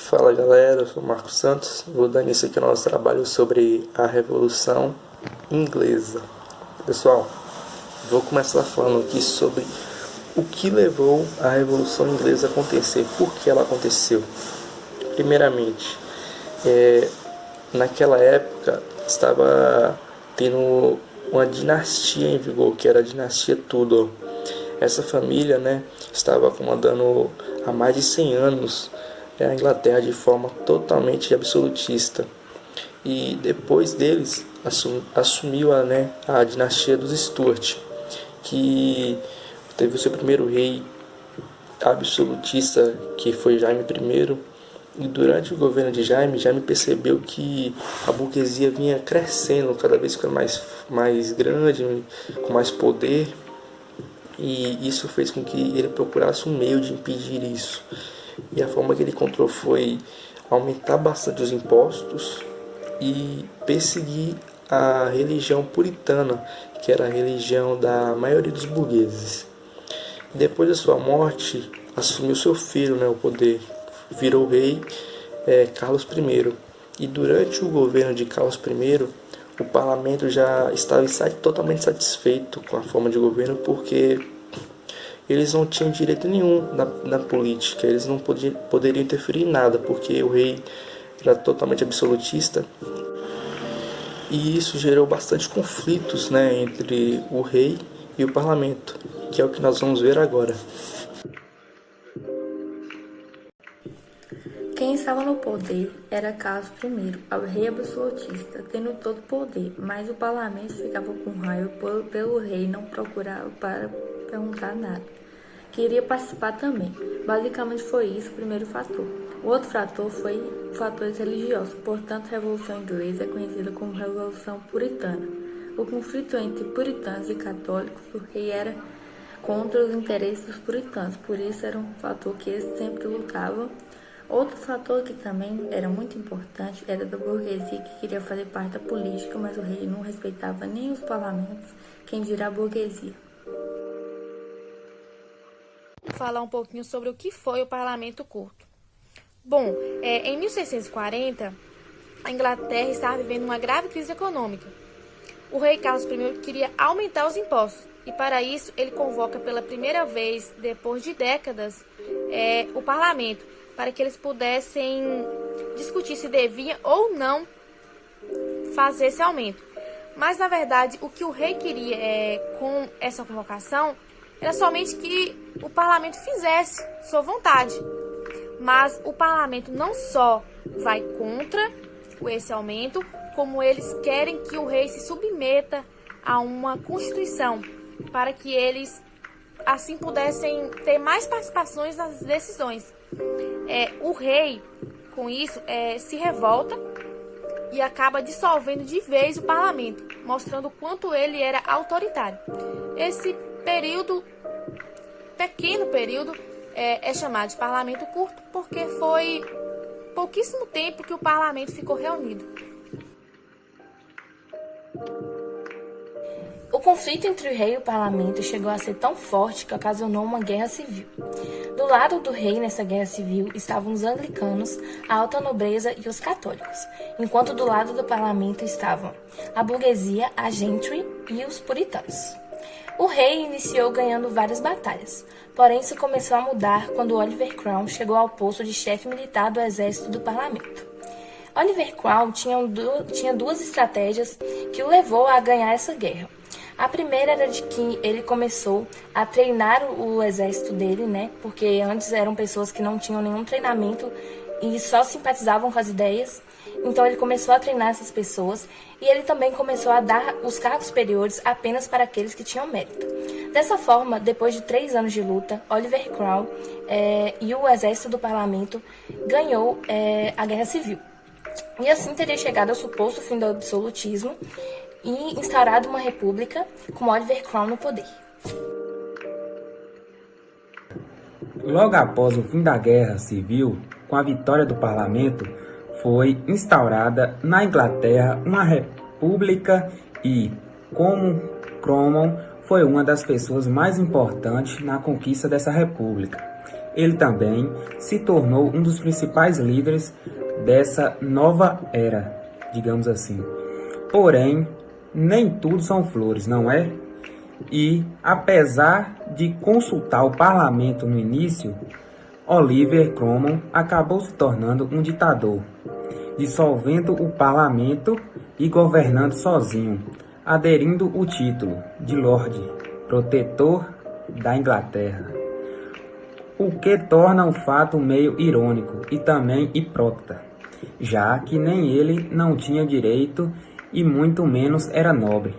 Fala galera, eu sou o Marcos Santos, vou dar início aqui ao nosso trabalho sobre a Revolução Inglesa. Pessoal, vou começar falando aqui sobre o que levou a Revolução Inglesa a acontecer, por que ela aconteceu. Primeiramente, naquela época estava tendo uma dinastia em vigor, que era a dinastia Tudor. Essa família, estava comandando há mais de 100 anos a Inglaterra de forma totalmente absolutista. E depois deles assumiu a dinastia dos Stuart, que teve o seu primeiro rei absolutista, que foi Jaime I. E durante o governo de Jaime percebeu que a burguesia vinha crescendo, cada vez ficando mais grande, com mais poder. E isso fez com que ele procurasse um meio de impedir isso. E a forma que ele encontrou foi aumentar bastante os impostos e perseguir a religião puritana, que era a religião da maioria dos burgueses. Depois da sua morte, assumiu seu filho, o poder, virou rei Carlos I. E durante o governo de Carlos I, o parlamento já estava totalmente satisfeito com a forma de governo, porque eles não tinham direito nenhum na política, eles não poderiam interferir em nada, porque o rei era totalmente absolutista. E isso gerou bastante conflitos entre o rei e o parlamento, que é o que nós vamos ver agora. Quem estava no poder era Carlos I, o rei absolutista, tendo todo o poder, mas o parlamento ficava com raiva pelo rei não procurar para perguntar nada. Queria participar também. Basicamente foi isso o primeiro fator. O outro fator foi fatores religiosos, portanto a Revolução Inglesa é conhecida como Revolução Puritana. O conflito entre puritanos e católicos, o rei era contra os interesses dos puritanos, por isso era um fator que eles sempre lutavam. Outro fator que também era muito importante era da burguesia, que queria fazer parte da política, mas o rei não respeitava nem os parlamentos, quem dirá a burguesia. Vou falar um pouquinho sobre o que foi o Parlamento Curto. Bom, em 1640, a Inglaterra estava vivendo uma grave crise econômica. O rei Carlos I queria aumentar os impostos e, para isso, ele convoca pela primeira vez, depois de décadas, o parlamento, para que eles pudessem discutir se devia ou não fazer esse aumento. Mas, na verdade, o que o rei queria com essa convocação era somente que o parlamento fizesse sua vontade. Mas o parlamento não só vai contra esse aumento, como eles querem que o rei se submeta a uma constituição, para que eles assim pudessem ter mais participações nas decisões. O rei, com isso, se revolta e acaba dissolvendo de vez o parlamento, mostrando o quanto ele era autoritário. Esse pequeno período, é chamado de Parlamento Curto, porque foi pouquíssimo tempo que o parlamento ficou reunido. O conflito entre o rei e o parlamento chegou a ser tão forte que ocasionou uma guerra civil. Do lado do rei nessa guerra civil estavam os anglicanos, a alta nobreza e os católicos, enquanto do lado do parlamento estavam a burguesia, a gentry e os puritanos. O rei iniciou ganhando várias batalhas, porém isso começou a mudar quando Oliver Cromwell chegou ao posto de chefe militar do exército do parlamento. Oliver Cromwell tinha duas estratégias que o levou a ganhar essa guerra. A primeira era de que ele começou a treinar o exército dele, porque antes eram pessoas que não tinham nenhum treinamento e só simpatizavam com as ideias. Então ele começou a treinar essas pessoas e ele também começou a dar os cargos superiores apenas para aqueles que tinham mérito. Dessa forma, depois de 3 anos de luta, Oliver Cromwell e o exército do parlamento ganhou a guerra civil. E assim teria chegado ao suposto fim do absolutismo e instaurado uma república com Oliver Cromwell no poder. Logo após o fim da Guerra Civil, com a vitória do parlamento, foi instaurada na Inglaterra uma república e, como Cromwell foi uma das pessoas mais importantes na conquista dessa república, ele também se tornou um dos principais líderes dessa nova era, digamos assim. Porém, nem tudo são flores, não é? E, apesar de consultar o parlamento no início, Oliver Cromwell acabou se tornando um ditador, dissolvendo o parlamento e governando sozinho, aderindo o título de Lorde Protetor da Inglaterra, o que torna o fato meio irônico e também hipócrita, já que nem ele não tinha direito e muito menos era nobre.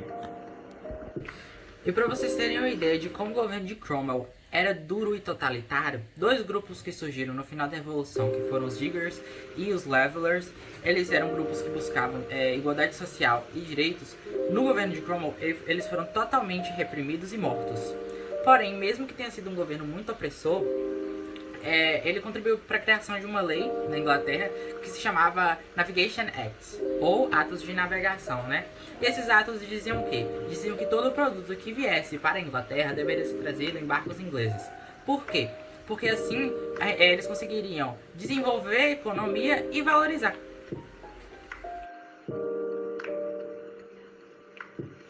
E para vocês terem uma ideia de como o governo de Cromwell era duro e totalitário, dois grupos que surgiram no final da Revolução, que foram os Diggers e os Levelers, eles eram grupos que buscavam igualdade social e direitos. No governo de Cromwell, eles foram totalmente reprimidos e mortos. Porém, mesmo que tenha sido um governo muito opressor, ele contribuiu para a criação de uma lei na Inglaterra que se chamava Navigation Acts, ou Atos de Navegação, né? E esses atos diziam o quê? Diziam que todo produto que viesse para a Inglaterra deveria ser trazido em barcos ingleses. Por quê? Porque assim eles conseguiriam desenvolver a economia e valorizar.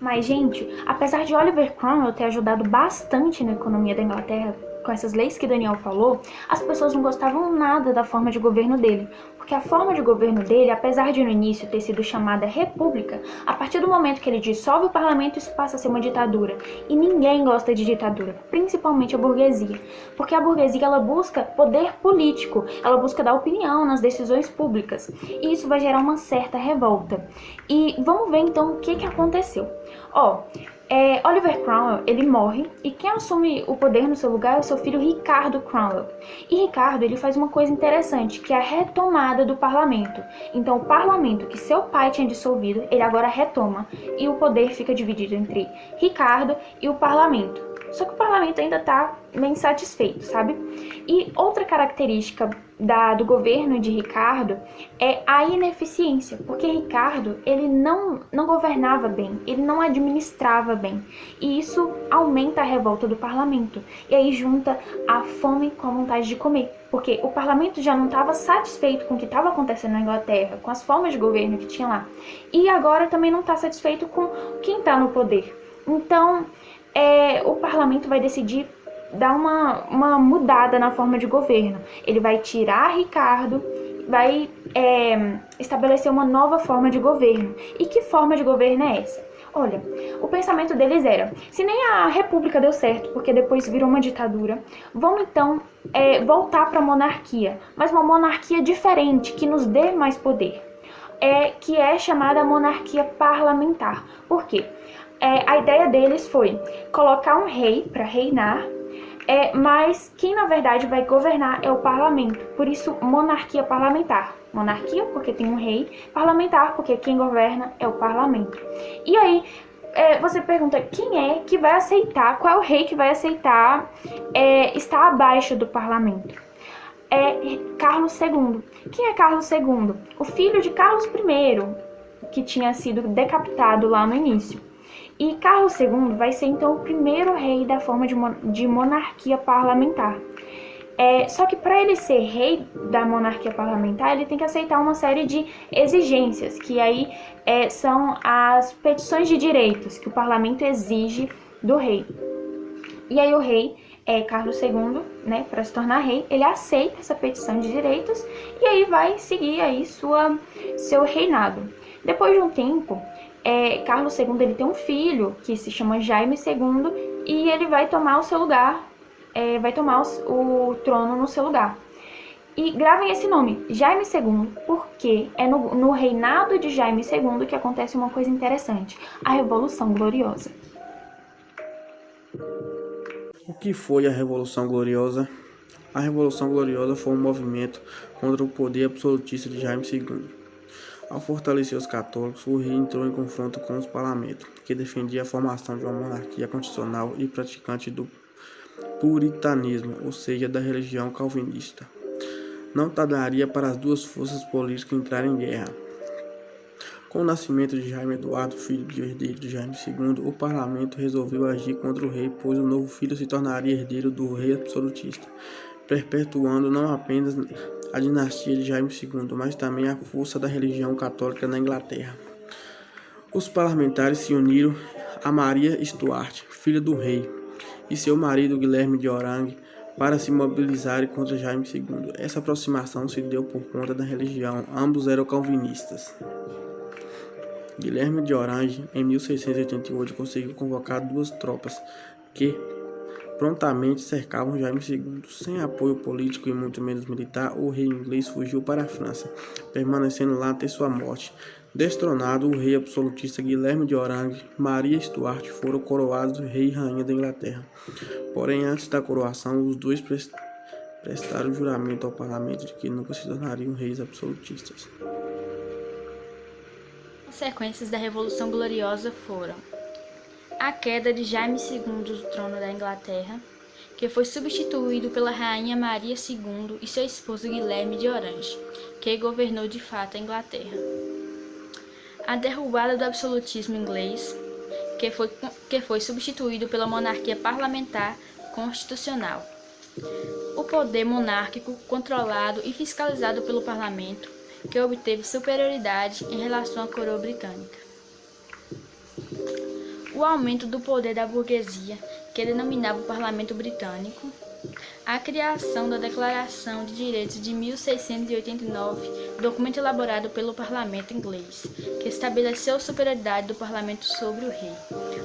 Mas, gente, apesar de Oliver Cromwell ter ajudado bastante na economia da Inglaterra com essas leis que Daniel falou, as pessoas não gostavam nada da forma de governo dele. Porque a forma de governo dele, apesar de no início ter sido chamada república, a partir do momento que ele dissolve o parlamento, isso passa a ser uma ditadura. E ninguém gosta de ditadura, principalmente a burguesia. Porque a burguesia, ela busca poder político, ela busca dar opinião nas decisões públicas. E isso vai gerar uma certa revolta. E vamos ver então o que aconteceu. Oliver Cromwell, ele morre e quem assume o poder no seu lugar é o seu filho Ricardo Cromwell. E Ricardo, ele faz uma coisa interessante, que é a retomada do parlamento. Então o parlamento que seu pai tinha dissolvido, ele agora retoma e o poder fica dividido entre Ricardo e o parlamento. Só que o parlamento ainda está bem insatisfeito, sabe? E outra característica do governo de Ricardo é a ineficiência, porque Ricardo, ele não governava bem, ele não administrava bem, e isso aumenta a revolta do parlamento, e aí junta a fome com a vontade de comer, porque o parlamento já não estava satisfeito com o que estava acontecendo na Inglaterra, com as formas de governo que tinha lá, e agora também não está satisfeito com quem está no poder. Então, o parlamento vai decidir dar uma mudada na forma de governo. Ele vai tirar Ricardo, vai estabelecer uma nova forma de governo. E que forma de governo é essa? Olha, o pensamento deles era, se nem a república deu certo, porque depois virou uma ditadura, vamos então voltar para a monarquia, mas uma monarquia diferente, que nos dê mais poder. Que é chamada monarquia parlamentar. Por quê? A ideia deles foi colocar um rei para reinar, mas quem na verdade vai governar é o parlamento. Por isso, monarquia parlamentar. Monarquia porque tem um rei, parlamentar porque quem governa é o parlamento. E aí, você pergunta, quem é que vai aceitar, qual é o rei que vai aceitar estar abaixo do parlamento? Carlos II. Quem é Carlos II? O filho de Carlos I, que tinha sido decapitado lá no início. E Carlos II vai ser então o primeiro rei da forma de monarquia parlamentar. Só que para ele ser rei da monarquia parlamentar, ele tem que aceitar uma série de exigências, que aí são as petições de direitos que o parlamento exige do rei. E aí o rei, Carlos II, né, para se tornar rei, ele aceita essa petição de direitos e aí vai seguir aí seu reinado. Depois de um tempo, Carlos II ele tem um filho que se chama Jaime II e ele vai tomar o seu lugar, vai tomar o trono no seu lugar. E gravem esse nome, Jaime II, porque é no reinado de Jaime II que acontece uma coisa interessante, a Revolução Gloriosa. O que foi a Revolução Gloriosa? A Revolução Gloriosa foi um movimento contra o poder absolutista de Jaime II. Ao fortalecer os católicos, o rei entrou em confronto com os parlamentos, que defendia a formação de uma monarquia constitucional e praticante do puritanismo, ou seja, da religião calvinista. Não tardaria para as duas forças políticas entrarem em guerra. Com o nascimento de Jaime Eduardo, filho de herdeiro de Jaime II, o parlamento resolveu agir contra o rei, pois o novo filho se tornaria herdeiro do rei absolutista. perpetuando não apenas a dinastia de Jaime II, mas também a força da religião católica na Inglaterra. Os parlamentares se uniram a Maria Stuart, filha do rei, e seu marido Guilherme de Orange, para se mobilizarem contra Jaime II. Essa aproximação se deu por conta da religião, ambos eram calvinistas. Guilherme de Orange, em 1688, conseguiu convocar 2 tropas que prontamente cercavam Jaime II. Sem apoio político e muito menos militar, o rei inglês fugiu para a França, permanecendo lá até sua morte. Destronado, o rei absolutista Guilherme de Orange e Maria Stuart foram coroados rei e rainha da Inglaterra. Porém, antes da coroação, os dois prestaram juramento ao parlamento de que nunca se tornariam reis absolutistas. Consequências da Revolução Gloriosa foram a queda de Jaime II do trono da Inglaterra, que foi substituído pela rainha Maria II e seu esposo Guilherme de Orange, que governou de fato a Inglaterra. A derrubada do absolutismo inglês, que foi substituído pela monarquia parlamentar constitucional. O poder monárquico controlado e fiscalizado pelo parlamento, que obteve superioridade em relação à coroa britânica. O aumento do poder da burguesia, que denominava o Parlamento Britânico. A criação da Declaração de Direitos de 1689, documento elaborado pelo Parlamento inglês, que estabeleceu a superioridade do Parlamento sobre o rei.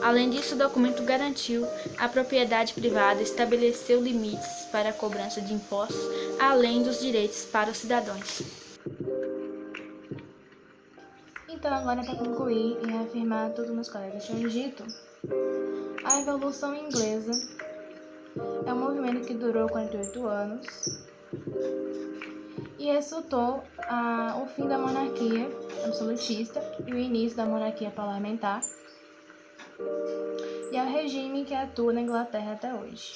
Além disso, o documento garantiu a propriedade privada e estabeleceu limites para a cobrança de impostos, além dos direitos para os cidadãos. Então, agora, para concluir e reafirmar tudo que meus colegas tinham dito, a Revolução Inglesa é um movimento que durou 48 anos e resultou o fim da monarquia absolutista e o início da monarquia parlamentar, e é o regime que atua na Inglaterra até hoje.